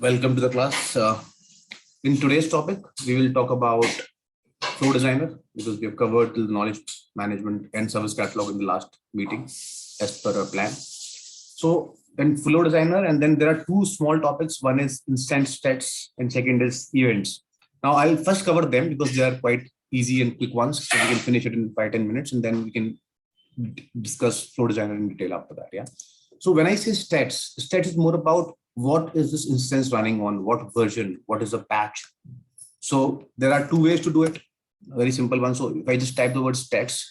Welcome to the class. In today's topic, we will talk about Flow Designer because we have covered the knowledge management and service catalog in the last meeting as per our plan. So then Flow Designer, and then there are two small topics. One is instance stats and second is events. Now I'll first cover them because they are quite easy and quick ones. So we can finish it in 5-10 minutes and then we can discuss Flow Designer in detail after that. Yeah. So when I say stats is more about what is this instance running on, what version, what is the patch. So there are two ways to do it. A very simple one. So if I just type the word stats,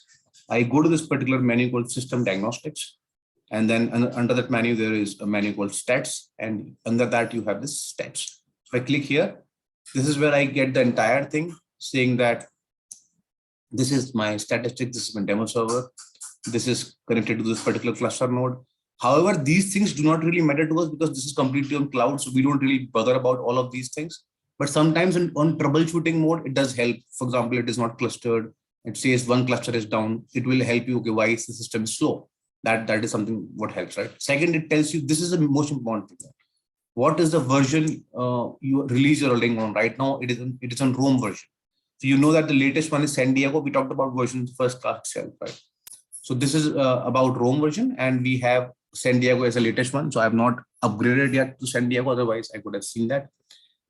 I go to this particular menu called System Diagnostics. And then under that menu, there is a menu called stats. And under that, you have this stats. If I click here, this is where I get the entire thing saying that this is my statistics, this is my demo server. This is connected to this particular cluster node. However, these things do not really matter to us because this is completely on cloud. So we don't really bother about all of these things. But sometimes on troubleshooting mode, it does help. For example, it is not clustered. It says one cluster is down. It will help you. Okay, why is the system slow? That is something what helps, right? Second, it tells you this is the most important thing. What is the version you release you're running on right now? It is on Rome version. So you know that the latest one is San Diego. We talked about version first class itself, right? So this is about Rome version, and we have San Diego as the latest one. So I have not upgraded yet to San Diego. Otherwise, I could have seen that.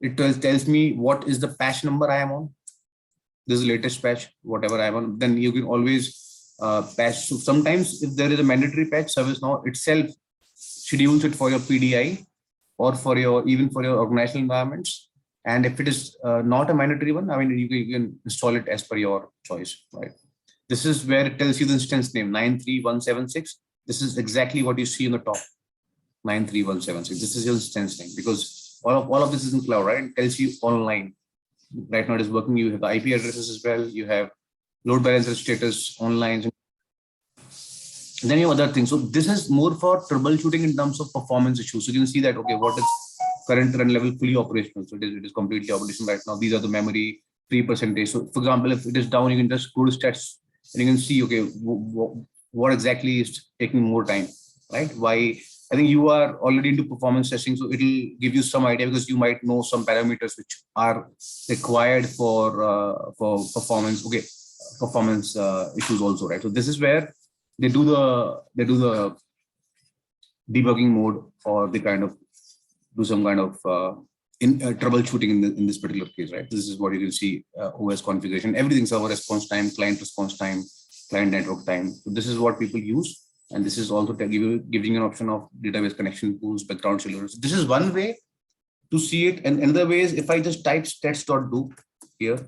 It tells me what is the patch number I am on. This is the latest patch, whatever I am on. Then you can always patch. So sometimes if there is a mandatory patch, ServiceNow itself schedules it for your PDI or for your even for your organizational environments. And if it is not a mandatory one, I mean, you can install it as per your choice, right? This is where it tells you the instance name 93176. This is exactly what you see in the top 93176. This is your instance name because all of this is in cloud, right? It tells you online. Right now it is working. You have the IP addresses as well. You have load balancer status online. And then you have other things. So this is more for troubleshooting in terms of performance issues. So you can see that, okay, what is current run level fully operational. So it is completely operational right now. These are the memory 3%. So for example, if it is down, you can just go to stats and you can see, okay, what exactly is taking more time, right? Why? I think you are already into performance testing, so it'll give you some idea because you might know some parameters which are required for performance. Okay, performance issues also, right? So this is where they do the debugging mode, or they kind of do some kind of troubleshooting in this particular case, right? This is what you can see: OS configuration, everything, server response time, client response time, client network time. So this is what people use. And this is also giving you an option of database connection pools, background schedulers. This is one way to see it. And another way is if I just type stats.do here,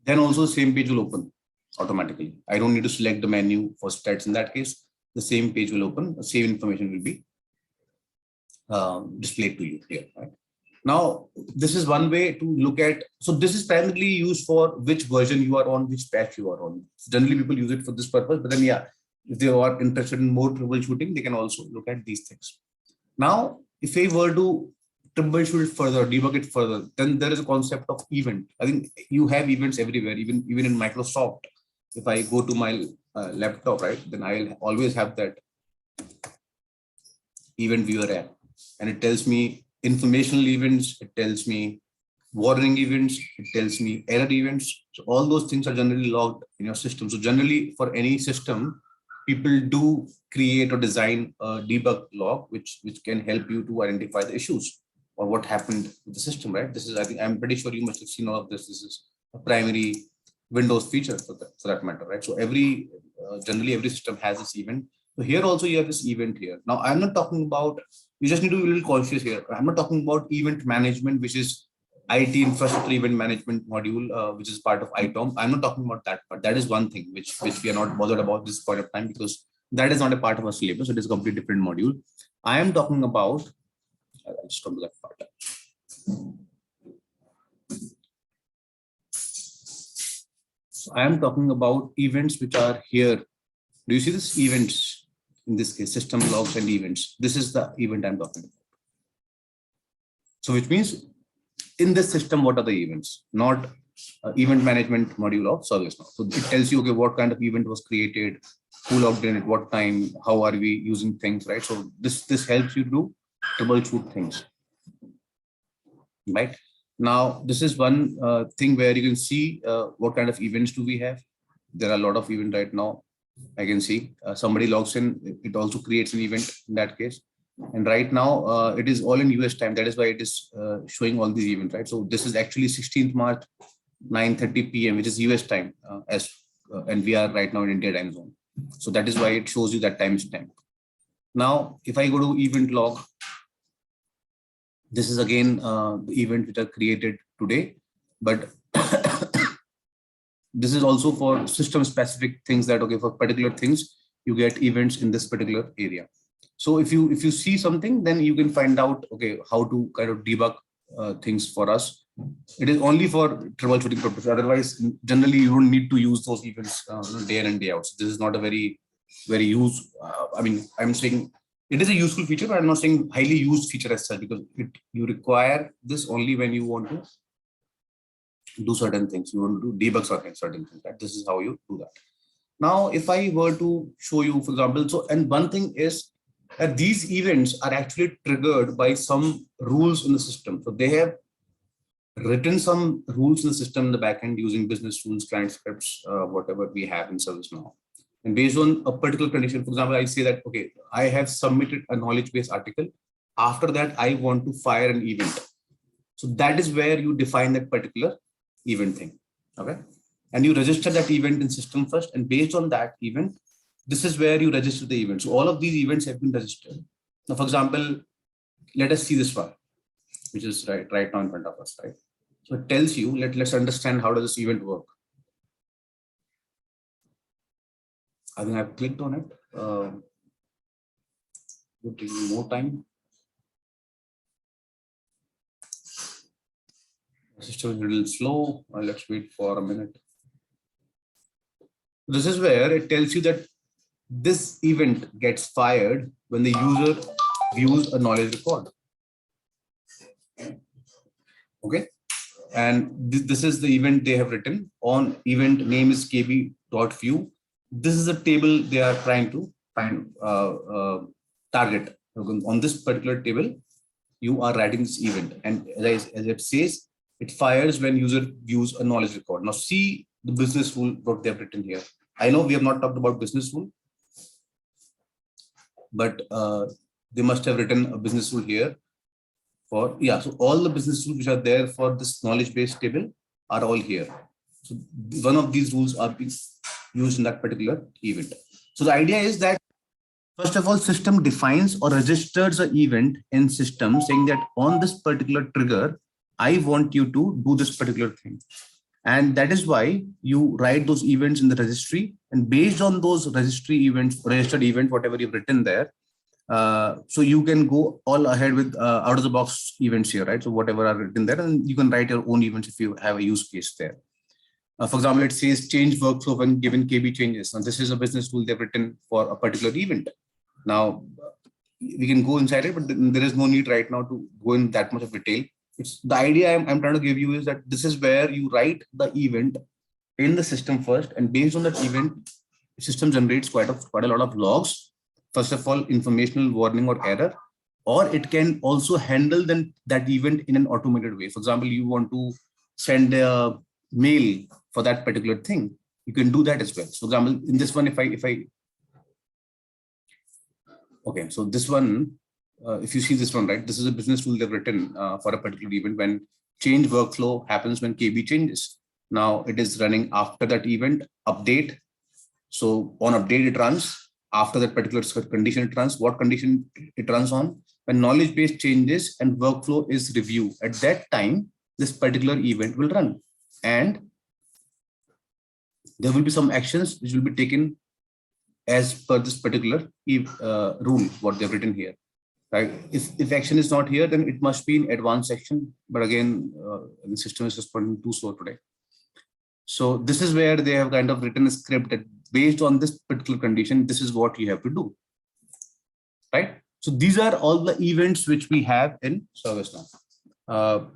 then also the same page will open automatically. I don't need to select the menu for stats. In that case, the same page will open. The same information will be displayed to you here, right? Now, this is one way to look at. So this is primarily used for which version you are on, which patch you are on. Generally, people use it for this purpose. But then, yeah, if they are interested in more troubleshooting, they can also look at these things. Now, if I were to troubleshoot it further, debug it further, then there is a concept of event. I think you have events everywhere, even in Microsoft. If I go to my laptop, right, then I'll always have that event viewer app, and it tells me informational events, it tells me warning events, it tells me error events. So all those things are generally logged in your system. So generally for any system, people do create or design a debug log, which can help you to identify the issues or what happened with the system, right? This is, I think, I'm pretty sure you must have seen all of this. This is a primary Windows feature for that matter, right? So generally every system has this event. So here also you have this event here. Now I'm not talking about, you just need to be a little cautious here. I'm not talking about event management, which is IT infrastructure event management module, which is part of ITOM. I'm not talking about that, but that is one thing which we are not bothered about this point of time because that is not a part of our syllabus. It is a completely different module. I am talking about, I'll just come to that part. So I am talking about events which are here. Do you see this events? In this case, system logs and events. This is the event I'm talking about. So which means in this system, what are the events? Not event management module of ServiceNow. So it tells you, okay, what kind of event was created, who logged in at what time, how are we using things, right? So this helps you to troubleshoot things. right? Now, this is one thing where you can see what kind of events do we have. There are a lot of events right now. I can see somebody logs in, it also creates an event in that case. And right now it is all in US time. That is why it is showing all these events, right? So this is actually 16th March, 9:30 p.m., which is US time and we are right now in India time zone. So that is why it shows you that timestamp. Now, if I go to event log, this is again the event which are created today, but this is also for system specific things that, okay, for particular things, you get events in this particular area. So if you see something, then you can find out, okay, how to kind of debug things for us. It is only for troubleshooting purposes. Otherwise, generally, you don't need to use those events day in and day out. So this is not a very use. I mean, I'm saying it is a useful feature, but I'm not saying highly used feature as such, because you require this only when you want to do certain things. You want to do debug certain things. Right? This is how you do that. Now, if I were to show you, for example, so, and one thing is that these events are actually triggered by some rules in the system. So they have written some rules in the system in the backend using business rules, client scripts, whatever we have in ServiceNow. And based on a particular condition, for example, I say that, okay, I have submitted a knowledge base article. After that, I want to fire an event. So that is where you define that particular event thing. Okay. And you register that event in system first. And based on that event, this is where you register the event. So all of these events have been registered. Now, for example, let us see this one, which is right now in front of us, right? So it tells you, let's understand how does this event work. I think I've clicked on it. Will take more time. The system is a little slow. Let's wait for a minute. This is where it tells you that this event gets fired when the user views a knowledge record. Okay. And this is the event they have written on. Event name is kb.view. This is a table they are trying to find target. On this particular table, you are writing this event. And as it says, it fires when user views a knowledge record. Now see the business rule, what they have written here. I know we have not talked about business rule, but they must have written a business rule here. For, yeah, so all the business rules which are there for this knowledge base table are all here. So one of these rules are being used in that particular event. So the idea is that, first of all, system defines or registers an event in system saying that on this particular trigger, I want you to do this particular thing. And that is why you write those events in the registry. And based on those registry events, registered event, whatever you've written there, so you can go all ahead with out of the box events here, right? So whatever are written there, and you can write your own events if you have a use case there. For example, it says change workflow when given KB changes. Now this is a business rule they've written for a particular event. Now we can go inside it, but there is no need right now to go in that much of detail. It's the idea I'm trying to give you is that this is where you write the event in the system first, and based on that event, the system generates quite a lot of logs. First of all, informational warning or error, or it can also handle that event in an automated way. For example, you want to send a mail for that particular thing, you can do that as well. So, for example, in this one, if I okay, so this one, if you see this one, right, this is a business rule they've written for a particular event when change workflow happens when KB changes. Now it is running after that event update. So on update it runs. After that particular condition it runs. What condition it runs on? When knowledge base changes and workflow is review. At that time, this particular event will run. And there will be some actions which will be taken as per this particular rule, what they've written here. Right? If action is not here, then it must be in advanced action. But again, the system is responding too slow today. So this is where they have kind of written a script that based on this particular condition, this is what you have to do. Right? So these are all the events which we have in ServiceNow.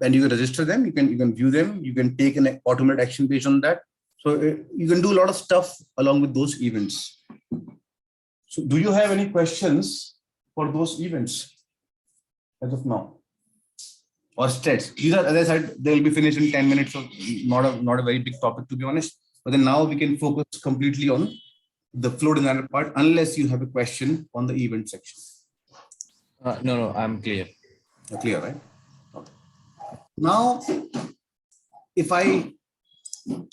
And you can register them, you can view them, you can take an automated action based on that. So you can do a lot of stuff along with those events. So do you have any questions for those events as of now? or stretch. These are, as I said, they'll be finished in 10 minutes. So not a very big topic, to be honest. But then now we can focus completely on the flow designer part, unless you have a question on the event section. No, I'm clear. You're clear, right? Okay. Now, if I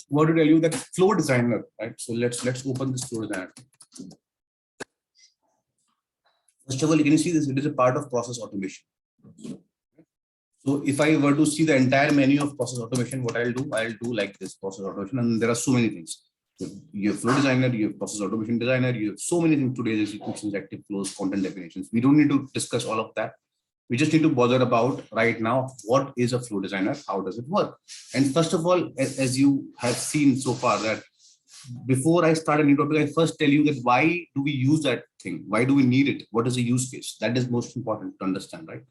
were to tell you that flow designer, right? So let's open this flow designer. First of all, you can see this, it is a part of process automation. So if I were to see the entire menu of process automation, what I'll do like this process automation, and there are so many things. You have flow designer, you have process automation designer, you have so many things today, executions, active flows, content definitions. We don't need to discuss all of that. We just need to bother about right now, what is a flow designer? How does it work? And first of all, as you have seen so far, that before I start a new topic, I first tell you that why do we use that thing? Why do we need it? What is the use case? That is most important to understand, right?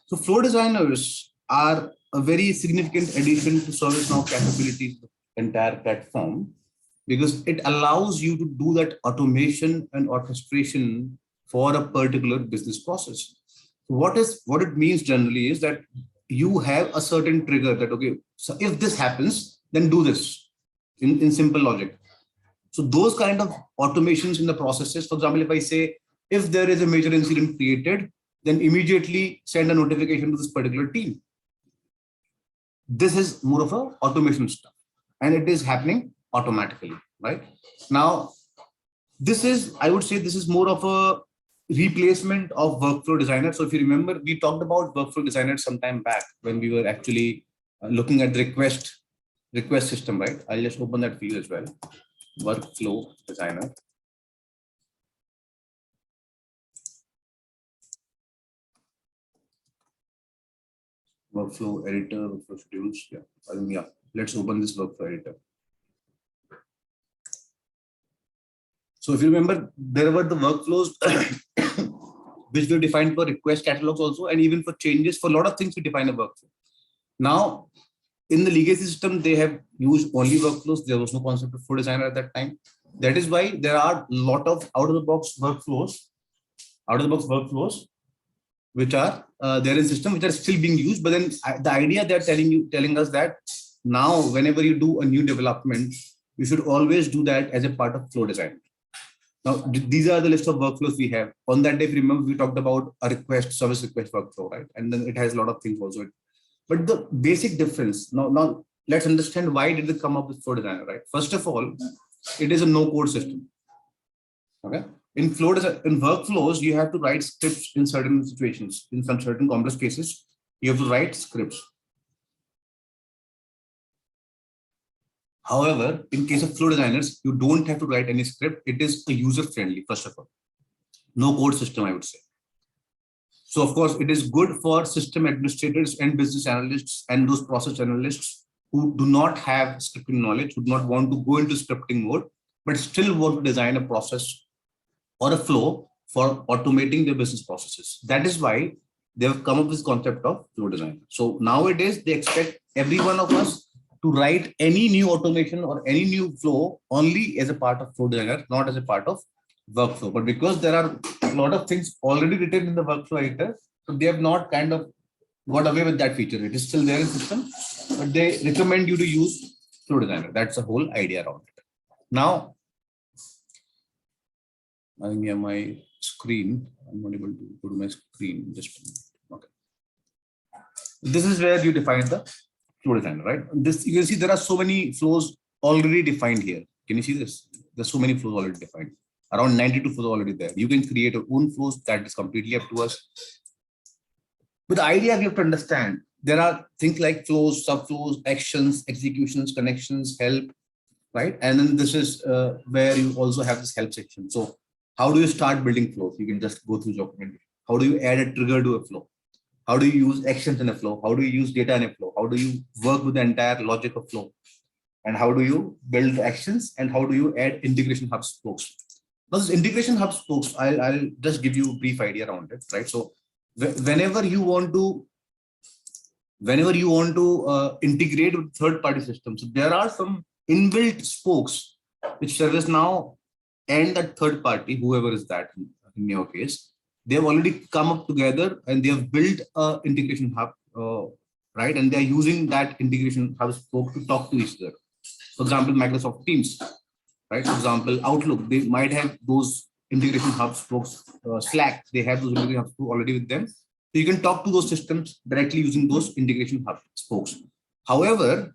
So flow designers are a very significant addition to ServiceNow capabilities, the entire platform, because it allows you to do that automation and orchestration for a particular business process. What it means generally is that you have a certain trigger that, okay, so if this happens, then do this in simple logic. So those kind of automations in the processes, for example, if I say, if there is a major incident created, then immediately send a notification to this particular team. This is more of a automation stuff, and it is happening automatically, right? Now, this is, I would say, this is more of a replacement of workflow designer. So if you remember, we talked about workflow designer some time back when we were actually looking at the request system, right? I'll just open that for you as well. Workflow designer. Workflow editor, workflow schedules. Yeah, let's open this workflow editor. So if you remember, there were the workflows which were defined for request catalogs also, and even for changes. For a lot of things, we define a workflow. Now, in the legacy system, they have used only workflows. There was no concept of flow designer at that time. That is why there are a lot of out-of-the-box workflows, which are there in system, which are still being used. But then the idea they're telling us that now, whenever you do a new development, you should always do that as a part of flow design. Now, these are the list of workflows we have. On that day, if you remember, we talked about a service request workflow, right? And then it has a lot of things also. But the basic difference, now let's understand why did they come up with flow designer, right? First of all, it is a no-code system. Okay. In workflows, you have to write scripts in certain situations. In some certain complex cases, you have to write scripts. However, in case of flow designers, you don't have to write any script. It is a user-friendly, first of all. No code system, I would say. So, of course, it is good for system administrators and business analysts and those process analysts who do not have scripting knowledge, who do not want to go into scripting mode, but still want to design a process or a flow for automating their business processes. That is why they have come up with this concept of flow design. So nowadays, they expect every one of us to write any new automation or any new flow only as a part of flow designer, not as a part of workflow. But because there are a lot of things already written in the workflow editor, so they have not kind of got away with that feature. It is still there in system, but they recommend you to use flow designer. That's the whole idea around it. Now, I think here my screen, I'm not able to go to my screen. Just a minute. Okay. This is where you define the flow designer, right? This, you can see there are so many flows already defined here. Can you see this? There's so many flows already defined. Around 92 flows already there. You can create your own flows. That is completely up to us. But the idea we have to understand, there are things like flows, subflows, actions, executions, connections, help, right? And then this is where you also have this help section. So how do you start building flows? You can just go through document. How do you add a trigger to a flow? How do you use actions in a flow? How do you use data in a flow? How do you work with the entire logic of flow? And how do you build actions? And how do you add integration hub spokes? Now, this integration hub spokes, I'll just give you a brief idea around it, right? So whenever you want to integrate with third-party systems, there are some inbuilt spokes which ServiceNow and that third party, whoever is that in your case, they have already come up together and they have built a integration hub right? And they're using that integration hub spoke to talk to each other. For example, Microsoft Teams, right? For example, Outlook, they might have those integration hub spokes. Slack, they have those integration hub spokes already with them. So you can talk to those systems directly using those integration hub spokes. However,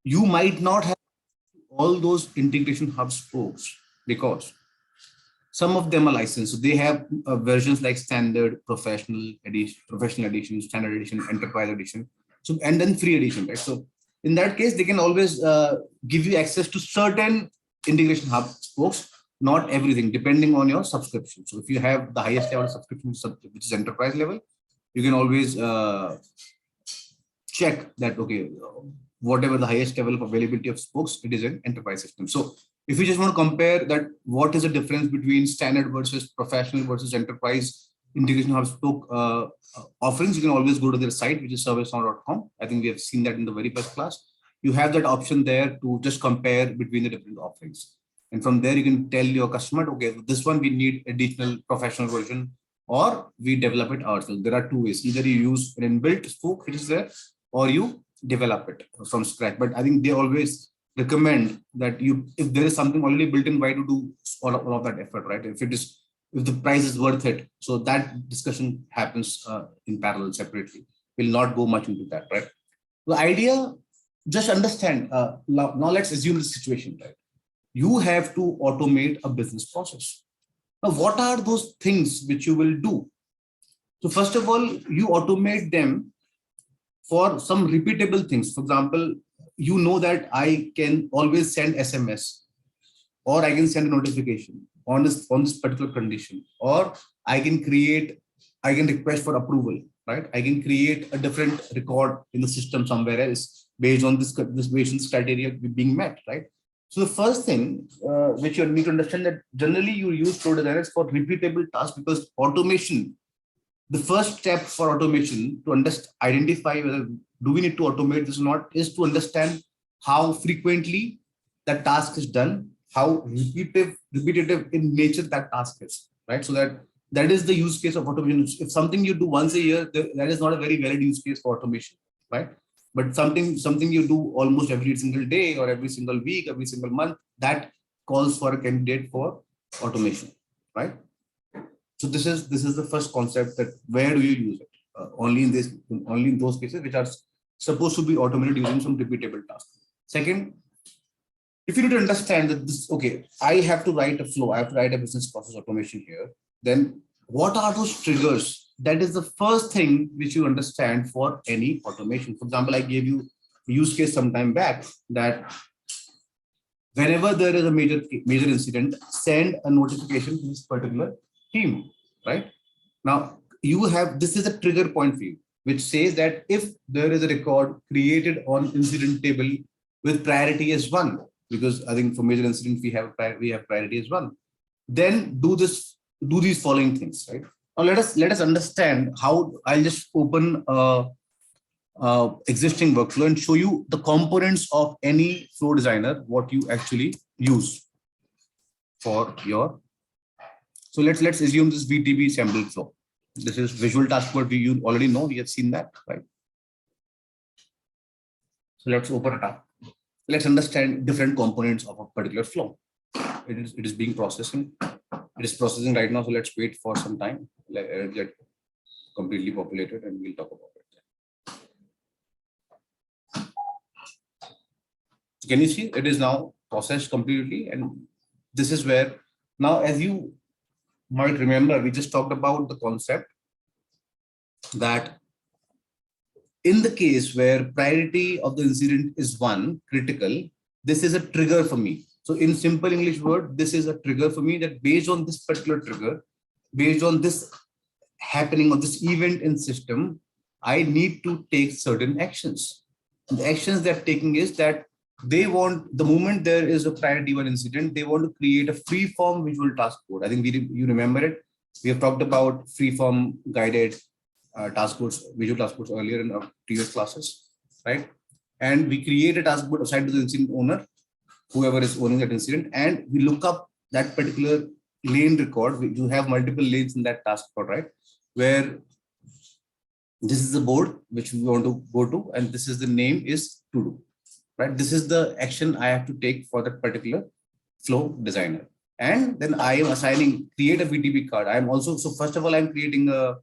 you might not have all those integration hub spokes because some of them are licensed. So they have versions like standard, professional edition, standard edition, enterprise edition. So and then free edition, right? So in that case, they can always give you access to certain integration hub spokes, not everything, depending on your subscription. So if you have the highest level subscription, which is enterprise level, you can always check that, okay, whatever the highest level of availability of spokes, it is an enterprise system. So if you just want to compare that, what is the difference between standard versus professional versus enterprise integration hub spoke offerings, you can always go to their site, which is servicenow.com. I think we have seen that in the very first class. You have that option there to just compare between the different offerings. And from there, you can tell your customer, okay, this one we need additional professional version, or we develop it ourselves. There are two ways. Either you use an inbuilt spoke, which is there, or you develop it from scratch. But I think they always recommend that if there is something already built in, why to do all of that effort, right? If the price is worth it. So that discussion happens in parallel separately. We'll not go much into that, right? The idea, just understand, now let's assume the situation, right? You have to automate a business process. Now, what are those things which you will do? So first of all, you automate them for some repeatable things. For example, you know that I can always send SMS, or I can send a notification on this particular condition, or I can request for approval, right? I can create a different record in the system somewhere else based on this criteria being met, right? So the first thing which you need to understand, that generally you use flow designers for repeatable tasks, because automation, the first step for automation to identify whether do we need to automate this or not, is to understand how frequently that task is done, how repetitive in nature that task is, right? So that is the use case of automation. If something you do once a year, that is not a very valid use case for automation, right? But something you do almost every single day or every single week, every single month, that calls for a candidate for automation, right? So this is the first concept, that where do you use it? Only in those cases which are supposed to be automated using some repeatable task. Second, if you need to understand that this, okay, I have to write a flow, I have to write a business process automation here, then what are those triggers? That is the first thing which you understand for any automation. For example, I gave you a use case some time back that whenever there is a major incident, send a notification to this particular team, right? Now, this is a trigger point for you, which says that if there is a record created on incident table with priority as 1, because I think for major incident we have priority as 1, then do these following things, right? Now let us understand how. I'll just open existing workflow and show you the components of any flow designer, what you actually use for your. So let's assume this VTB sample flow. This is visual task code. You already know, we have seen that, right? So let's open it up. Let's understand different components of a particular flow. It is being processing. It is processing right now. So let's wait for some time. Let it get completely populated and we'll talk about it. Can you see? It is now processed completely. And this is where, now as you might remember, we just talked about the concept that in the case where priority of the incident is 1, critical, this is a trigger for me. So in simple English word, this is a trigger for me, that based on this particular trigger, based on this happening or this event in system, I need to take certain actions. And the actions they're taking is that they want, the moment there is a priority 1 incident, they want to create a free form visual task code. I think you remember it. We have talked about free form guided task codes, visual task codes earlier in our previous classes, right? And we create a task code assigned to the incident owner, whoever is owning that incident, and we look up that particular lane record. You have multiple lanes in that task code, right? Where This is the board which we want to go to, and this is the name is to do, right? This is the action I have to take for that particular flow designer. And then I am assigning create a VDB card. I am also, so first of all, I'm creating a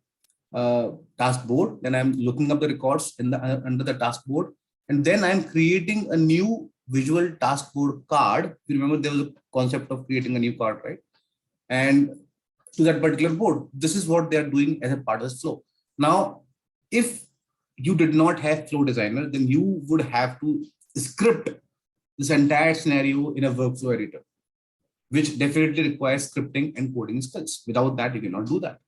task board. Then I'm looking up the records in the under the task board. And then I'm creating a new visual task board card. You remember there was a concept of creating a new card, right? And to that particular board, this is what they are doing as a part of this flow. Now, if you did not have flow designer, then you would have to script this entire scenario in a workflow editor, which definitely requires scripting and coding skills. Without that, you cannot do that.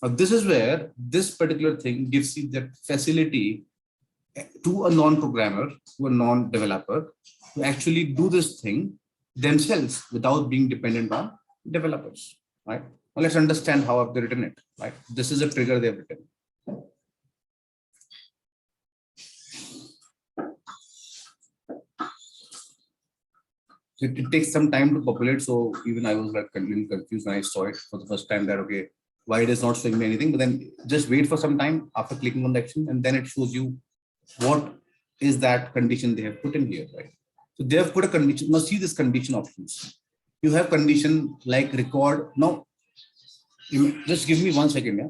Now, this is where this particular thing gives you that facility to a non-programmer, to a non-developer, to actually do this thing themselves without being dependent on developers, right? Now let's understand how have they written it, right? This is a trigger they've written. So it takes some time to populate. So even I was like a little confused when I saw it for the first time that, okay, why it is not showing me anything, but then just wait for some time after clicking on the action, and then it shows you what is that condition they have put in here, right? So they have put a condition. Now see this condition options. You have condition like record. Now, just give me 1 second, yeah.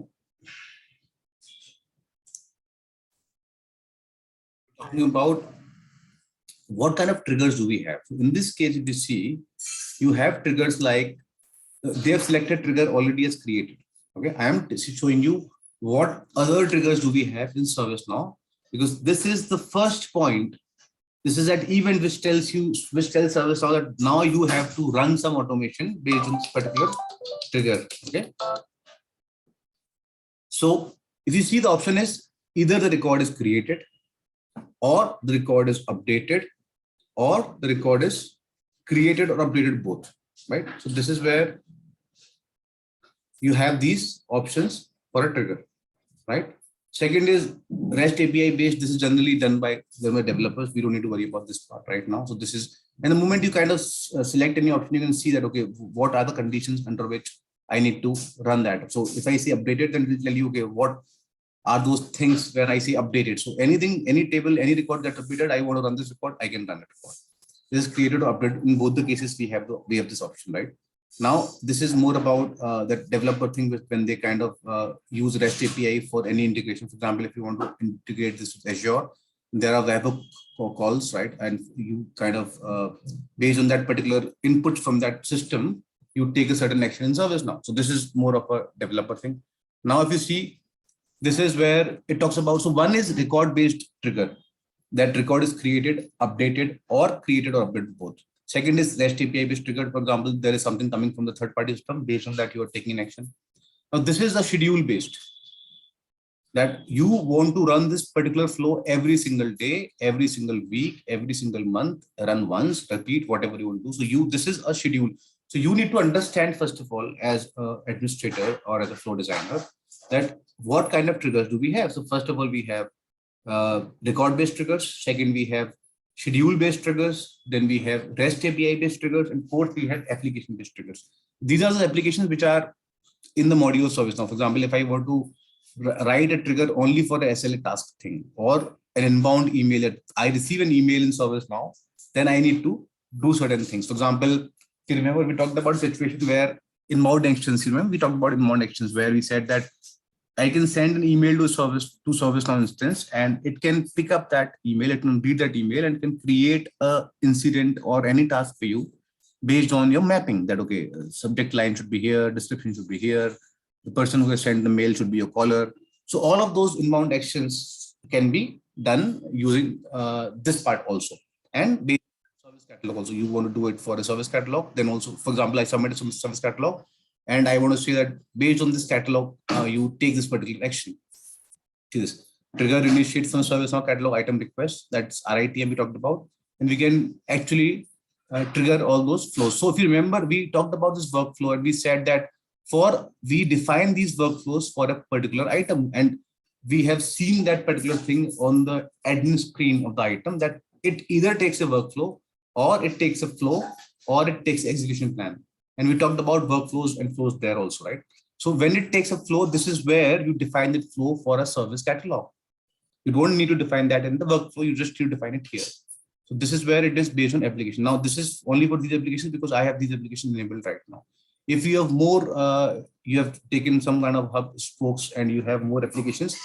Talking about what kind of triggers do we have? So in this case, if you see, you have triggers like they have selected trigger already as created. Okay, I am showing you what other triggers do we have in ServiceNow, because this is the first point. This is that event which tells ServiceNow that now you have to run some automation based on this particular trigger. Okay. So if you see, the option is either the record is created, or the record is updated, or the record is created or updated both, right? So this is where you have these options for a trigger, right? Second is REST API based. This is generally done by developers. We don't need to worry about this part right now. So this is, and the moment you kind of select any option, you can see that, okay, what are the conditions under which I need to run that. So if I say updated, then it will tell you, okay, what are those things where I say updated. So anything, any table, any record that's updated, I want to run this report, I can run it. This is created or updated. In both the cases, we have this option, right? Now, this is more about the developer thing with when they kind of use REST API for any integration. For example, if you want to integrate this with Azure, there are web calls, right? And you kind of, based on that particular input from that system, you take a certain action in ServiceNow. So this is more of a developer thing. Now, if you see, this is where it talks about, so one is record-based trigger. That record is created, updated, or created or updated both. Second is REST API based trigger. For example, there is something coming from the third party system. Based on that, you are taking an action. Now, this is a schedule based. That you want to run this particular flow every single day, every single week, every single month, run once, repeat, whatever you want to do. So this is a schedule. So you need to understand, first of all, as an administrator or as a flow designer, that what kind of triggers do we have? So first of all, we have record-based triggers. Second, we have schedule-based triggers. Then we have REST API-based triggers. And fourth, we have application-based triggers. These are the applications which are in the module service. Now, for example, if I want to write a trigger only for the SLA task thing, or an inbound email that I receive an email in ServiceNow, then I need to do certain things. For example, if you remember, we talked about a situation where inbound actions, we talked about inbound actions where we said that I can send an email to ServiceNow instance, and it can pick up that email, it can read that email, and can create a incident or any task for you based on your mapping that, okay, subject line should be here, description should be here, the person who has sent the mail should be your caller. So all of those inbound actions can be done using this part also. And based on service catalog also, you want to do it for a service catalog. Then also, for example, I submitted some service catalog, and I want to say that based on this catalog, you take this particular action. See this trigger initiate from ServiceNow catalog item request. That's RITM we talked about, and we can actually trigger all those flows. So if you remember, we talked about this workflow, and we said that we define these workflows for a particular item, and we have seen that particular thing on the admin screen of the item, that it either takes a workflow, or it takes a flow, or it takes execution plan. And we talked about workflows and flows there also, right? So when it takes a flow, this is where you define the flow for a service catalog. You don't need to define that in the workflow, you just need to define it here. So this is where it is based on application. Now this is only for these applications because I have these applications enabled right now. If you have more, you have taken some kind of hub spokes and you have more applications,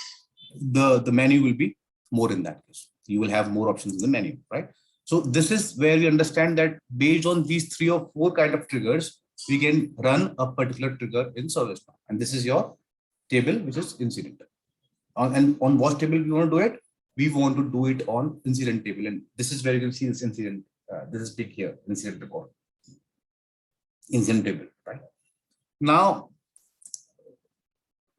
the menu will be more in that case. You will have more options in the menu, right? So this is where we understand that based on these 3 or 4 kind of triggers, we can run a particular trigger in ServiceNow. And this is your table, which is incident. And on what table we want to do it? We want to do it on incident table. And this is where you can see this incident. This is big here, incident record. Incident table, right? Now,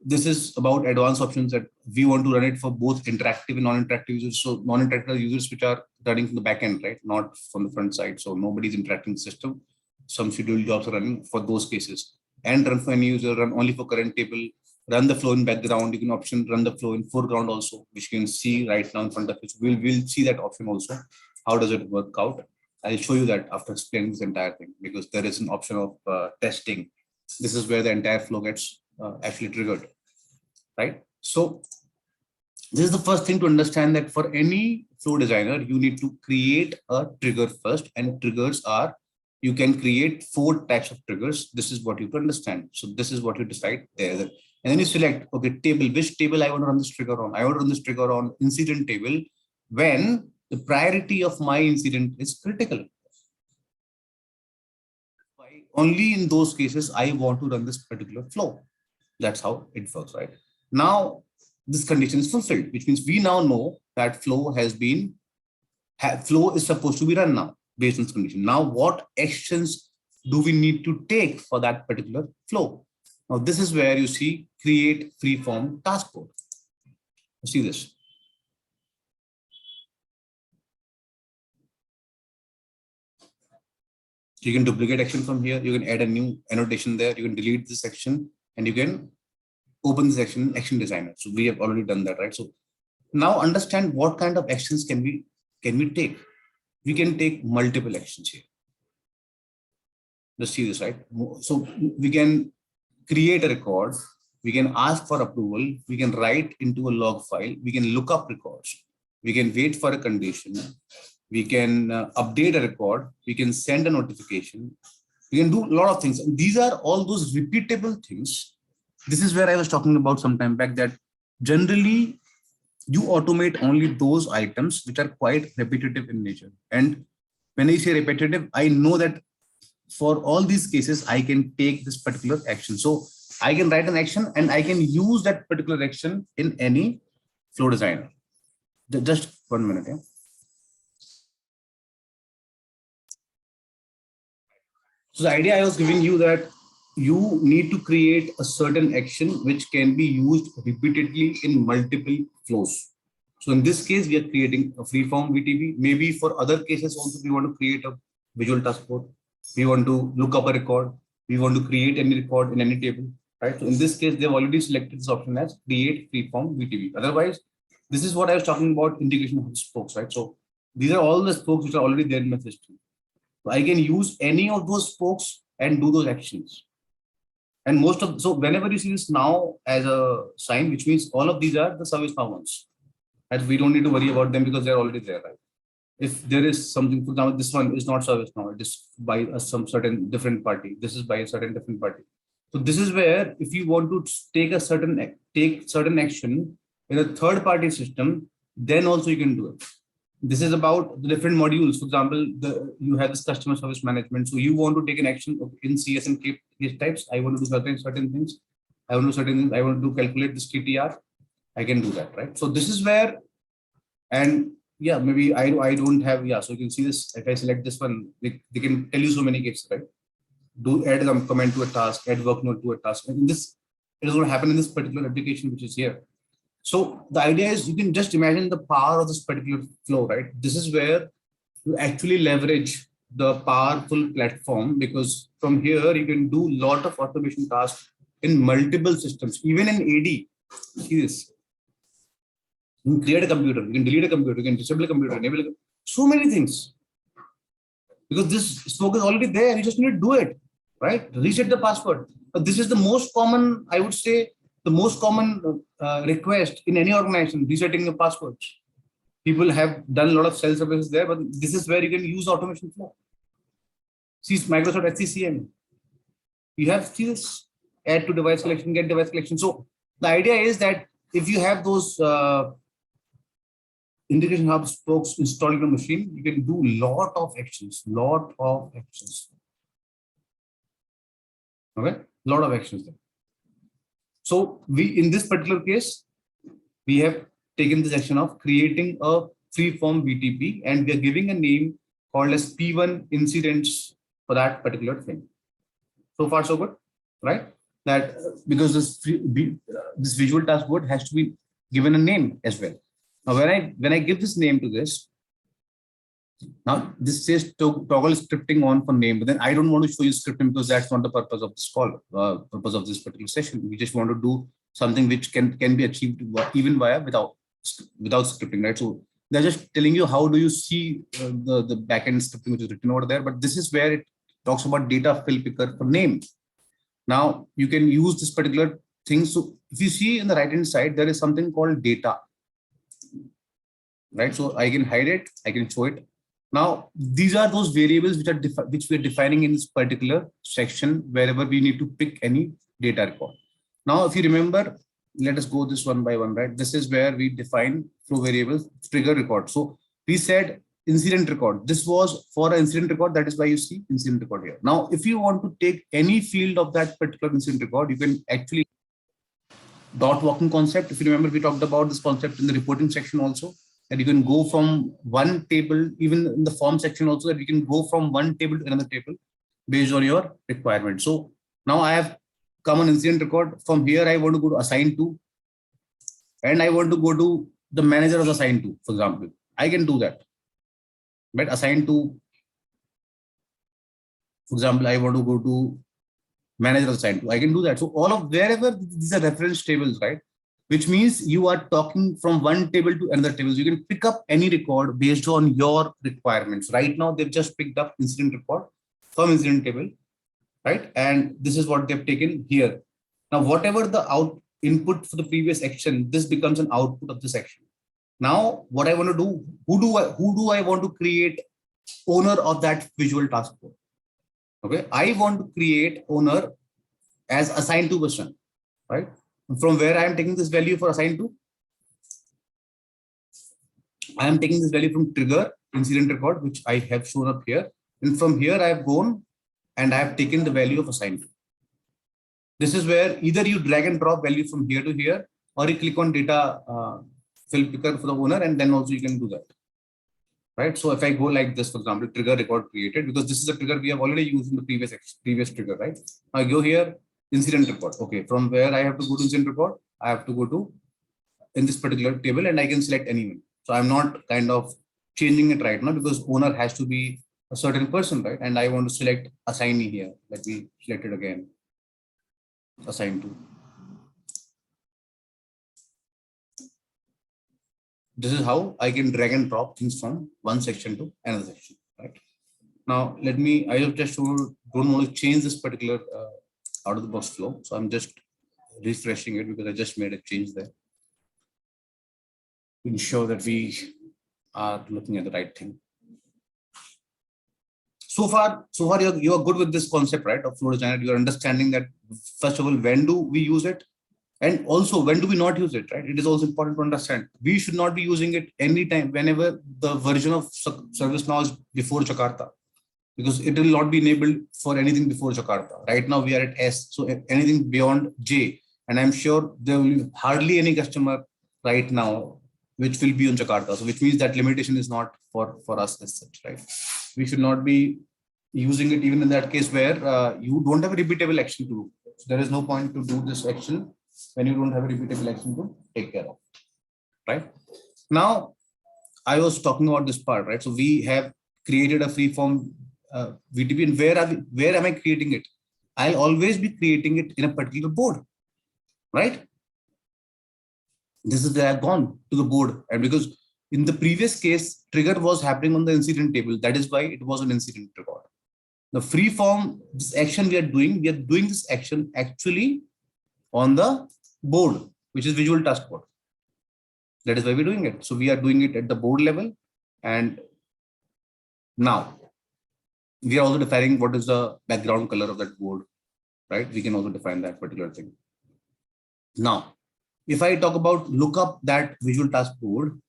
this is about advanced options that we want to run it for both interactive and non-interactive users. So non-interactive users which are running from the back end, right? Not from the front side. So nobody's interacting with the system. Some scheduled jobs are running for those cases. And run for any user, run only for current table, run the flow in background. You can option run the flow in foreground also, which you can see right now in front of us. We'll see that option also. How does it work out? I'll show you that after explaining this entire thing, because there is an option of testing. This is where the entire flow gets actually triggered, right? So this is the first thing to understand, that for any flow designer, you need to create a trigger first, and triggers are, you can create 4 types of triggers. This is what you have to understand. So this is what you decide there. And then you select, okay, table, which table I want to run this trigger on? I want to run this trigger on incident table when the priority of my incident is critical. Only in those cases, I want to run this particular flow. That's how it works, right? Now, this condition is fulfilled, which means we now know that flow has been, flow is supposed to be run now based on this condition. Now, what actions do we need to take for that particular flow? Now, this is where you see create freeform task board. See this. You can duplicate action from here. You can add a new annotation there. You can delete this section and you can open this action in Action Designer. So we have already done that, right? So now understand what kind of actions can we take. We can take multiple actions here. Let's see this, right? So we can create a record. We can ask for approval. We can write into a log file. We can look up records. We can wait for a condition. We can update a record. We can send a notification. We can do a lot of things. And these are all those repeatable things. This is where I was talking about some time back, that generally you automate only those items which are quite repetitive in nature. And when I say repetitive, I know that for all these cases, I can take this particular action. So I can write an action and I can use that particular action in any flow designer. Just 1 minute. Yeah? So the idea I was giving you, that you need to create a certain action which can be used repeatedly in multiple flows. So in this case, we are creating a freeform VTB. Maybe for other cases also, we want to create a visual task board. We want to look up a record. We want to create any record in any table, right? So in this case, they've already selected this option as create freeform VTB. Otherwise, this is what I was talking about, integration of spokes, right? So these are all the spokes which are already there in my system. So I can use any of those spokes and do those actions. And most of, so whenever you see this now as a sign, which means all of these are the ServiceNow ones. And we don't need to worry about them because they're already there, right? If there is something, for example, this one is not ServiceNow, it is by some certain different party. This is by a certain different party. So this is where if you want to take certain action in a third party system, then also you can do it. This is about the different modules. For example, you have this customer service management. So you want to take an action in CS and case types. I want to do certain things. I want to do certain things. I want to calculate this KTR. I can do that, right? So this is where, and yeah, maybe I don't have, yeah. So you can see this. If I select this one, they can tell you so many cases, right? Do add a comment to a task, add work note to a task. And this, it is going to happen in this particular application, which is here. So the idea is, you can just imagine the power of this particular flow, right? This is where you actually leverage the powerful platform, because from here you can do a lot of automation tasks in multiple systems, even in AD. See this. You can create a computer, you can delete a computer, you can disable a computer, enable so many things. Because this spoke is already there, you just need to do it. right? Reset the password. But this is the most common, I would say, the most common request in any organization, resetting the passwords. People have done a lot of self-services there, but this is where you can use automation flow. See Microsoft SCCM. You have this add to device collection, get device collection. So the idea is that if you have those integration hub spokes installed in a machine, you can do lot of actions. Okay, lot of actions there. So we, in this particular case, we have taken this action of creating a free-form BTP, and we are giving a name called as P1 incidents for that particular thing. So far, so good, right? That because this visual task board has to be given a name as well. Now, when I give this name to this, now this says toggle scripting on for name, but then I don't want to show you scripting because that's not the purpose of this call, purpose of this particular session. We just want to do something which can be achieved even without scripting, right? So they're just telling you how do you see the backend scripting which is written over there, but this is where it talks about data fill picker for name. Now you can use this particular thing. So if you see in the right hand side, there is something called data, right? So I can hide it, I can show it. Now these are those variables which we are defining in this particular section wherever we need to pick any data record. Now if you remember, let us go this one by one, right? This is where we define flow variables, trigger record. So we said incident record. This was for an incident record. That is why you see incident record here. Now, if you want to take any field of that particular incident record, you can actually dot walking concept. If you remember, we talked about this concept in the reporting section also, that you can go from one table, even in the form section also, that you can go from one table to another table based on your requirement. So now I have come on incident record. From here, I want to go to assign to, and I want to go to the manager of assigned to, for example. I can do that. But assign to, for example, I want to go to manager assigned to, I can do that. So all of wherever these are reference tables, right? Which means you are talking from one table to another table. So you can pick up any record based on your requirements. Right now, they've just picked up incident record from incident table, right? And this is what they've taken here. Now, whatever the input for the previous action, this becomes an output of this action. Now, what I want to do, who do I want to create owner of that visual task force? Okay, I want to create owner as assigned to person, right? From where I am taking this value for assigned to, I am taking this value from trigger incident record, which I have shown up here. And from here, I have gone and I have taken the value of assigned to. This is where either you drag and drop value from here to here, or you click on data fill picker for the owner, and then also you can do that, right? So if I go like this, for example, trigger record created, because this is a trigger we have already used in the previous trigger, right? I go here, incident record. Okay, from where I have to go to incident record, I have to go to in this particular table, and I can select anyone. So I'm not kind of changing it right now because owner has to be a certain person, right? And I want to select assignee here. Let me select it again. Assigned to. This is how I can drag and drop things from one section to another section, right? Now, I have just don't want to change this particular out of the box flow. So I'm just refreshing it because I just made a change there to ensure that we are looking at the right thing. So far you are good with this concept, right? Of flow designer. You are understanding that first of all, when do we use it? And also, when do we not use it, right? It is also important to understand. We should not be using it anytime, whenever the version of ServiceNow is before Jakarta, because it will not be enabled for anything before Jakarta. Right now, we are at S, so anything beyond J. And I'm sure there will be hardly any customer right now which will be on Jakarta. So which means that limitation is not for us as such, right? We should not be using it even in that case where you don't have a repeatable action to do. So there is no point to do this action when you don't have a repeatable action to take care of, right? Now, I was talking about this part, right? So we have created a free-form VTP, and where am I creating it? I'll always be creating it in a particular board, right? This is where I've gone to the board, and because in the previous case, trigger was happening on the incident table, that is why it was an incident record. The free form, this action we are doing this action actually on the board, which is visual task board. That is why we're doing it. So we are doing it at the board level. And now we are also defining what is the background color of that board, right? We can also define that particular thing. Now, if I talk about look up that visual task board,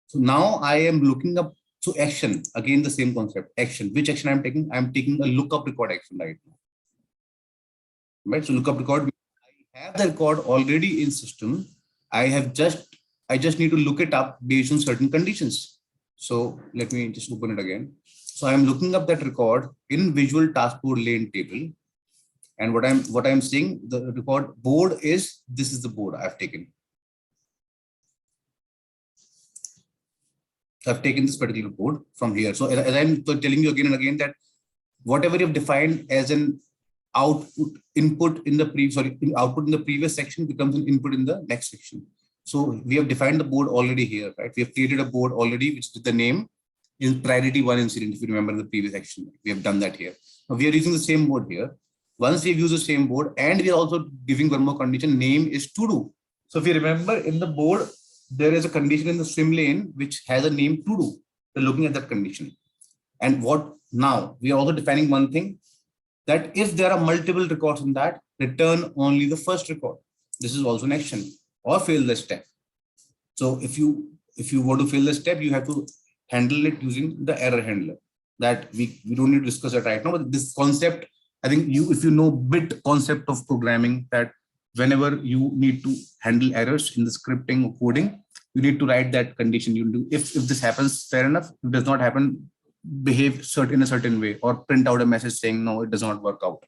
so now I am looking up, so action, again, the same concept, action. Which action I'm taking? I'm taking a lookup record action right now. Right? So lookup record, I have the record already in system. I just need to look it up based on certain conditions. So let me just open it again. So I'm looking up that record in visual task board lane table. And what I'm saying, the record board is, this is the board I've taken. I've taken this particular board from here. So as I'm telling you again and again that whatever you've defined as an output input in the output in the previous section becomes an input in the next section. So we have defined the board already here, right? We have created a board already, which is the name is priority 1 incident. If you remember the previous action, we have done that here. Now we are using the same board here. Once we've used the same board, and we are also giving one more condition, name is to do. So if you remember in the board, there is a condition in the swim lane which has a name to do. We're looking at that condition. And what now? We are also defining one thing, that if there are multiple records in that, return only the first record. This is also an action or fail the step. So if you want to fail the step, you have to handle it using the error handler. That we don't need to discuss it right now, but this concept, I think if you know bit concept of programming, that whenever you need to handle errors in the scripting or coding, you need to write that condition. You do, if this happens, fair enough. If it does not happen, behave in a certain way, or print out a message saying no, it does not work out,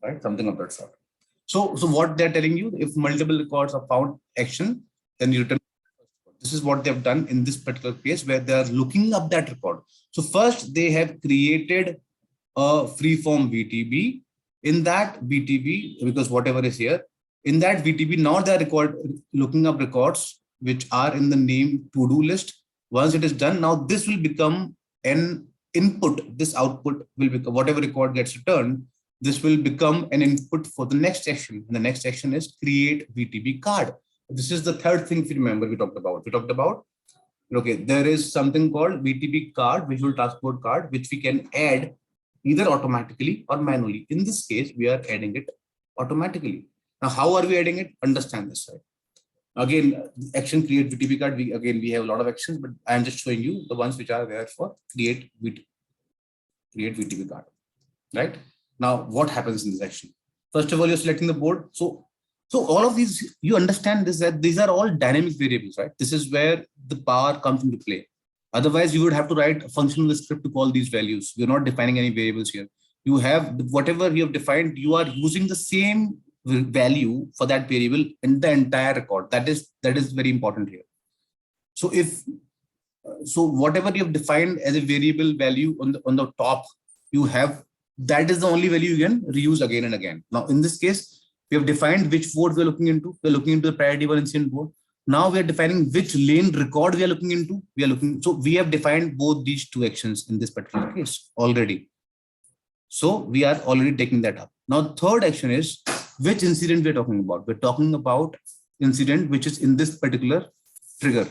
right? Something of that sort. So what they're telling you, if multiple records are found action, then you return. This is what they've done in this particular case, where they are looking up that record. So first they have created a freeform VTB. In that VTB, because whatever is here, in that VTB, now they are looking up records which are in the name to-do list. Once it is done, now this will become an input. This output will become, whatever record gets returned, this will become an input for the next action. And the next action is create VTB card. This is the third thing, if you remember, we talked about, okay, there is something called VTB card, visual task board card, which we can add either automatically or manually. In this case, we are adding it automatically. Now, how are we adding it? Understand this, right? Again, action create VTB card. We have a lot of actions, but I am just showing you the ones which are there for create VTB card, right? Now, what happens in this action? First of all, you're selecting the board. So all of these, you understand this, that these are all dynamic variables, right? This is where the power comes into play. Otherwise, you would have to write a functional script to call these values. You're not defining any variables here. You have whatever you have defined, you are using the same value for that variable in the entire record. That is very important here. So whatever you have defined as a variable value on the top, you have, that is the only value you can reuse again and again. Now, in this case, we have defined which board we're looking into. We're looking into the priority 1 incident board. Now we are defining which lane record we are looking into. So we have defined both these two actions in this particular case already. So we are already taking that up. Now, third action is which incident we're talking about. We're talking about incident which is in this particular trigger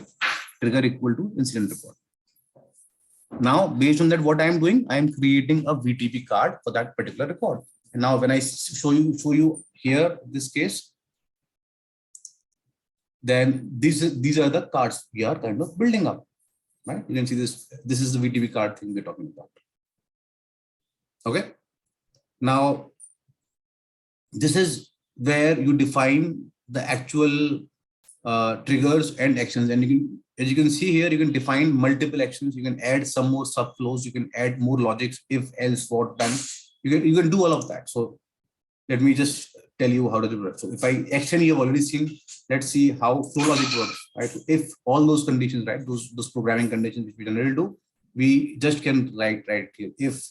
equal to incident record. Now, based on that, what I am doing, I am creating a VTB card for that particular record. And now when I show you here, this case, then these are the cards we are kind of building up, right? You can see this is the VTB card thing we're talking about. Okay. Now, this is where you define the actual triggers and actions. And you can, as you can see here, you can define multiple actions. You can add some more subflows. You can add more logics, if, else, what, done. You can do all of that. So let me just tell you how to do it. So if action you have already seen, let's see how flow logic works, right? If all those conditions, right, those programming conditions which we generally do, we just can write here. If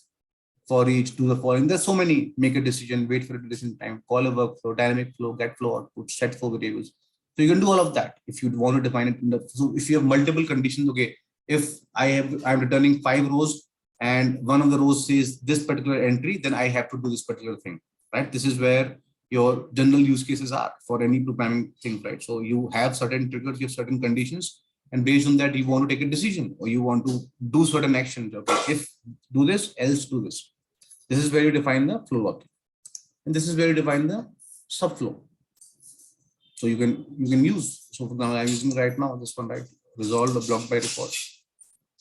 for each, do the following. There's so many: make a decision, wait for a decision time, call a workflow, dynamic flow, get flow output, set for variables. So you can do all of that if you want to define it. So if you have multiple conditions, okay, if I'm returning 5 rows, and one of the rows says this particular entry, then I have to do this particular thing, right? This is where your general use cases are for any programming thing, right? So you have certain triggers, you have certain conditions, and based on that, you want to take a decision or you want to do certain actions. Okay, if do this, else do this. This is where you define the flow logic, and this is where you define the subflow. So you can use. So for example, I'm using right now this one, right? Resolve a block by record.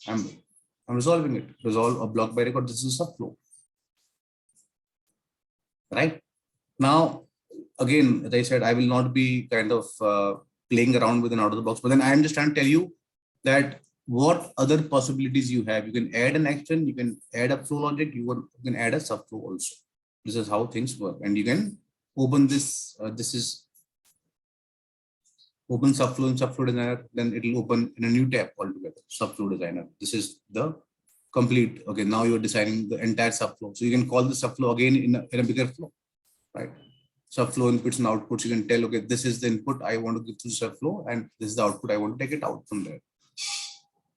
I'm resolving it. Resolve a block by record. This is a subflow, right? Now, again, as I said, I will not be kind of playing around with an out of the box, but then I am just trying to tell you that what other possibilities you have. You can add an action, you can add a flow logic, you can add a subflow also. This is how things work, and you can open this. This is open subflow in subflow designer. Then it will open in a new tab altogether. Subflow designer. This is the complete. Okay, now you are designing the entire subflow. So you can call the subflow again in a bigger flow, right? Subflow inputs and outputs. You can tell, okay, this is the input I want to give to the subflow, and this is the output I want to take it out from there.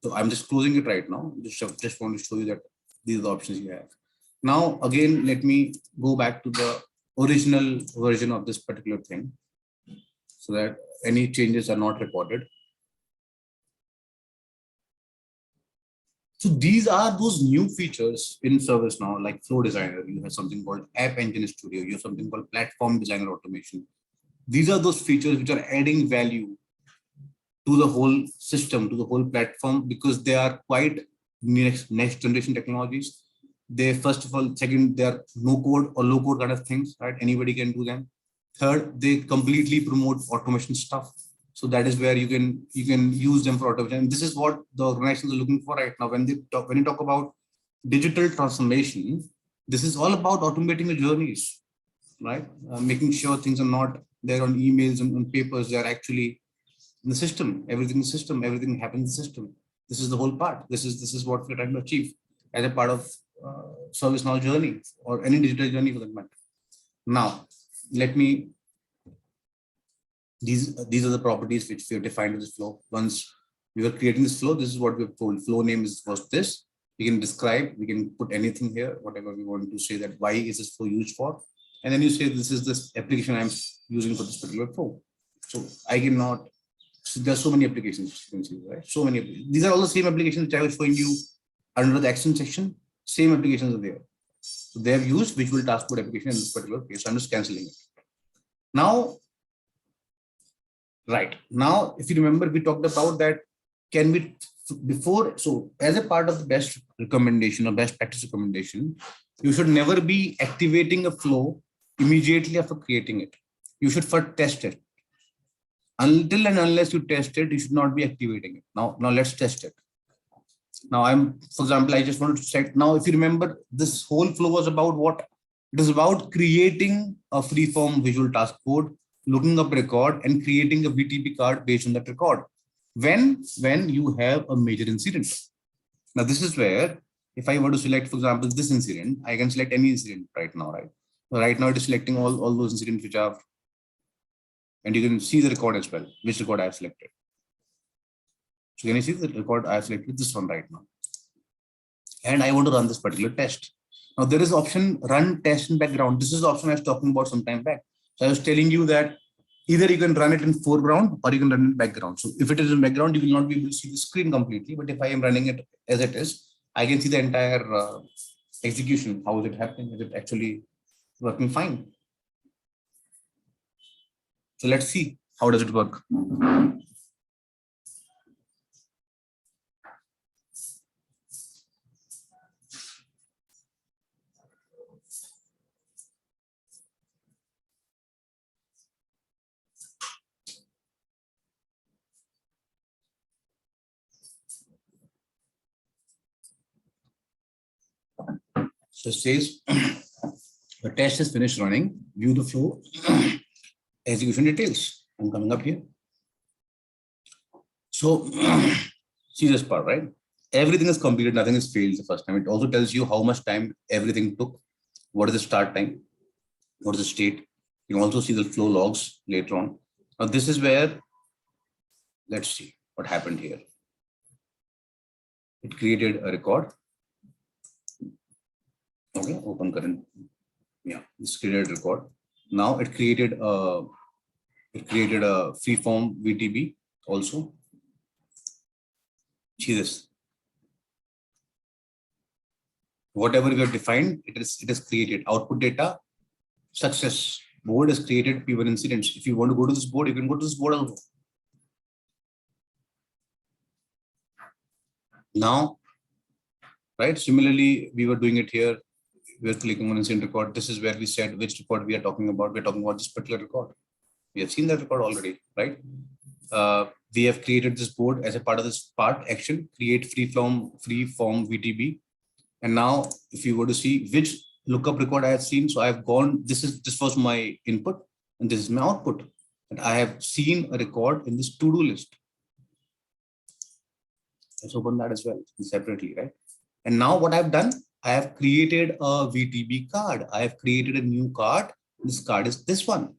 So I'm just closing it right now. Just want to show you that these are the options you have. Now, again, let me go back to the original version of this particular thing so that any changes are not recorded. So these are those new features in ServiceNow, like Flow Designer. You have something called App Engine Studio. You have something called Platform Designer Automation. These are those features which are adding value to the whole system, to the whole platform, because they are quite next generation technologies. They, first of all, second, they are no code or low code kind of things, right? Anybody can do them. Third, they completely promote automation stuff. So that is where you can use them for automation. And this is what the organizations are looking for right now. When you talk about digital transformation, this is all about automating the journeys, right? Making sure things are not there on emails and on papers. They are actually in the system. Everything is system. Everything happens in the system. This is the whole part. This is what we're trying to achieve as a part of ServiceNow journey or any digital journey for that matter. Now, let me. These are the properties which we have defined in this flow. Once we were creating this flow, this is what we've told. Flow name was this. We can describe, we can put anything here, whatever we want to say, that why is this flow used for. And then you say this is this application I'm using for this particular flow. So I cannot, so there are so many applications you can see, right? So many. These are all the same applications which I was showing you under the action section. Same applications are there. So they have used visual taskboard application in this particular case. So I'm just canceling it. Now, right now, if you remember, we talked about that. Can we before? So as a part of the best recommendation or best practice recommendation, you should never be activating a flow immediately after creating it. You should first test it. Until and unless you test it, you should not be activating it. Now let's test it. Now for example, I just wanted to check. Now, if you remember, this whole flow was about what? It is about creating a free-form visual task code, looking up record and creating a VTP card based on that record. When you have a major incident. Now, this is where if I were to select, for example, this incident, I can select any incident right now, right? So right now it is selecting all those incidents which are, and you can see the record as well, which record I have selected. So can you see the record I have selected? This one right now. And I want to run this particular test. Now there is option run test in background. This is the option I was talking about some time back. So I was telling you that either you can run it in foreground or you can run it in background. So if it is in background, you will not be able to see the screen completely. But if I am running it as it is, I can see the entire execution. How is it happening? Is it actually working fine? So let's see, how does it work? So it says the test is finished running. View the flow, execution details. I'm coming up here. So see this part, right? Everything is completed, nothing is failed the first time. It also tells you how much time everything took, what is the start time, what is the state. You can also see the flow logs later on. Now this is where, let's see what happened here. It created a record. Okay, open current. Yeah, this created record. Now it created a free form VTB also. See this. Whatever you have defined, it is created. Output data, success. Board has created P1 incidents. If you want to go to this board, you can go to this board also. Now, right? Similarly, we were doing it here. We are clicking on incident record. This is where we said which record we are talking about. We're talking about this particular record. We have seen that record already, right? We have created this board as a part of this part action, create free form VTB. And now if you were to see which lookup record I have seen, so I have gone, this was my input and this is my output. And I have seen a record in this to-do list. Let's open that as well separately, right? And now what I've done, I have created a VTB card. I have created a new card. This card is this one.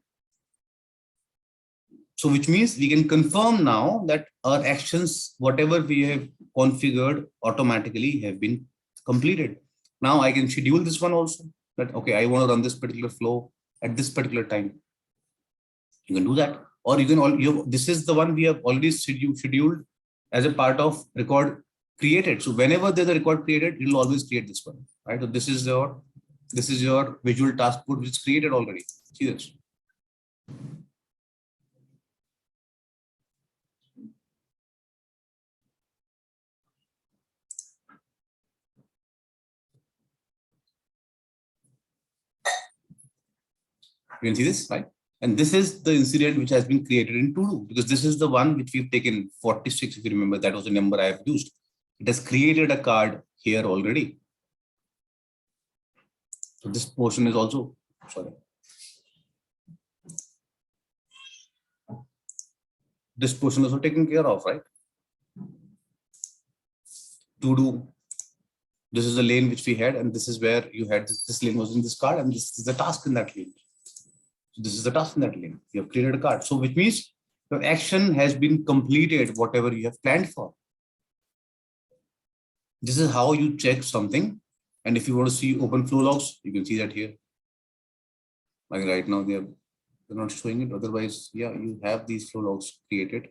So which means we can confirm now that our actions, whatever we have configured automatically have been completed. Now I can schedule this one also that, okay, I want to run this particular flow at this particular time. You can do that. Or you can this is the one we have already scheduled as a part of record created. So whenever there's a record created, it will always create this one, right? So this is your visual task board which is created already. See this. You can see this, right? And this is the incident which has been created in to-do, because this is the one which we've taken 46. If you remember, that was the number I have used. It has created a card here already. So this portion is also, sorry. This portion is also taken care of, right? To-do. This is the lane which we had, and this is where you had this lane was in this card, and this is the task in that lane. So this is the task in that lane. You have created a card. So which means your action has been completed, whatever you have planned for. This is how you check something. And if you want to see open flow logs, you can see that here. Like right now, they're not showing it. Otherwise, yeah, you have these flow logs created.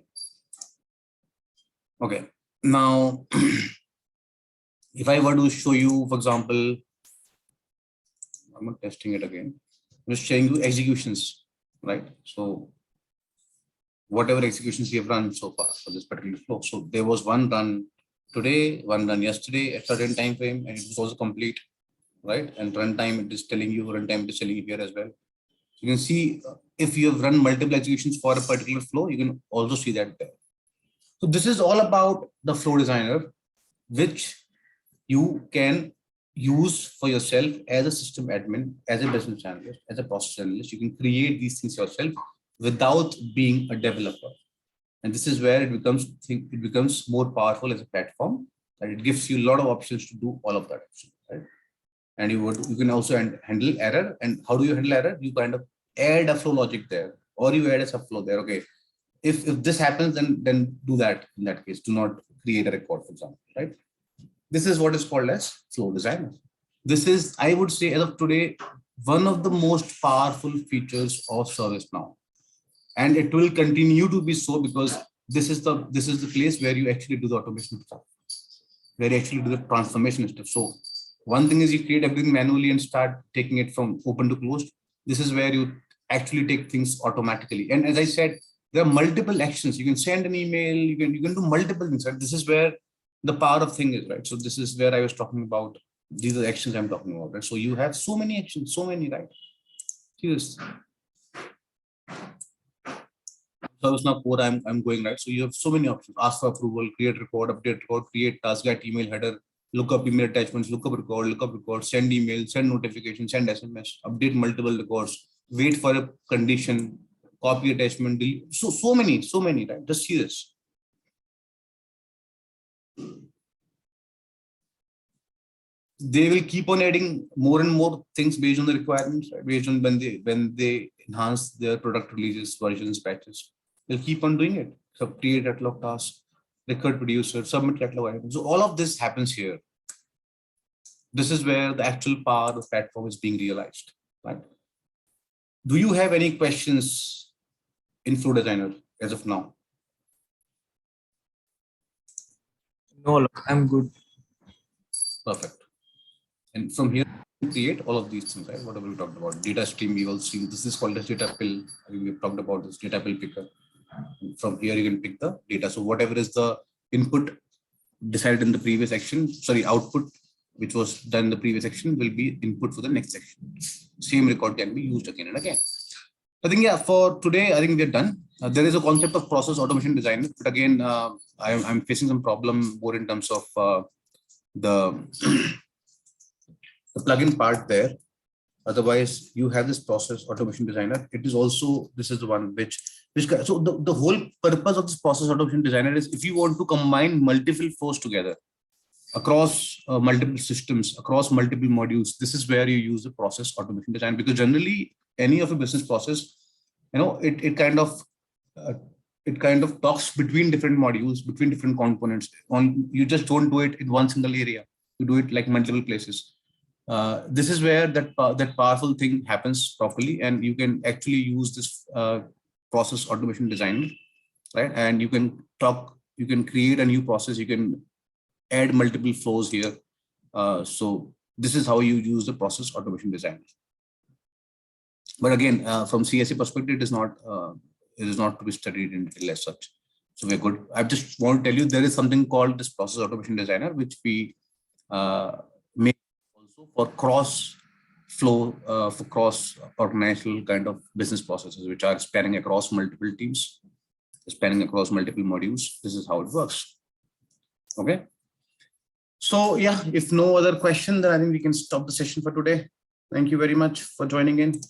Okay. Now, if I were to show you, for example, I'm not testing it again. I'm just showing you executions, right? So whatever executions we have run so far for this particular flow. So there was one run today, one run yesterday at a certain time frame, and it was also complete, right? And runtime, it is telling you, runtime it is telling you here as well. You can see if you have run multiple executions for a particular flow, you can also see that there. So this is all about the flow designer, which you can use for yourself as a system admin, as a business analyst, as a process analyst. You can create these things yourself without being a developer. And this is where it becomes more powerful as a platform, and it gives you a lot of options to do all of that, right? And you can also handle error. And how do you handle error? You kind of add a flow logic there, or you add a subflow there. Okay, if this happens, then do that. In that case, do not create a record, for example, right? This is what is called as flow designer. This is, I would say, as of today, one of the most powerful features of ServiceNow, and it will continue to be so, because this is the place where you actually do the automation stuff, where you actually do the transformation stuff. So one thing is you create everything manually and start taking it from open to closed. This is where you actually take things automatically. And as I said, there are multiple actions. You can send an email, you can do multiple things. Right? This is where the power of thing is, right? So this is where I was talking about. These are the actions I'm talking about, right? So you have so many actions, so many, right? Here's ServiceNow core, I'm going, right? So you have so many options: ask for approval, create record, update record, create task, get email header, look up email attachments, look up record, send email, send notification, send SMS, update multiple records, wait for a condition, copy attachment, delete. So many, right? Just see this. They will keep on adding more and more things based on the requirements, right? Based on when they enhance their product releases, versions, patches. They'll keep on doing it. So create catalog task, record producer, submit catalog items. So all of this happens here. this is where the actual power of the platform is being realized, right? Do you have any questions in Flow Designer as of now? No, I'm good. Perfect. And from here, you create all of these things, right? Whatever we talked about, data stream, we will see this is called as data pill. I think we've talked about this data pill picker. And from here, you can pick the data. So whatever is the input decided in the previous section, output, which was done in the previous section, will be input for the next section. Same record can be used again and again. I think, yeah, for today, I think we're done. There is a concept of process automation design, but again, I'm facing some problem more in terms of the, the plugin part there. Otherwise, you have this process automation designer. It is also, this is the one which so the whole purpose of this process automation designer is if you want to combine multiple flows together across multiple systems, across multiple modules, this is where you use the process automation design, because generally any of a business process, it kind of talks between different modules, between different components. You just don't do it in one single area. You do it like multiple places. This is where that powerful thing happens properly, and you can actually use this process automation design, right? And you can create a new process. You can add multiple flows here. So this is how you use the process automation design. But again, from CSA perspective, it is not to be studied in detail as such. So we're good. I just want to tell you there is something called this process automation designer, which we make also for cross flow, for cross organizational kind of business processes, which are spanning across multiple teams, spanning across multiple modules. This is how it works. Okay. So yeah, if no other question, then I think we can stop the session for today. Thank you very much for joining in.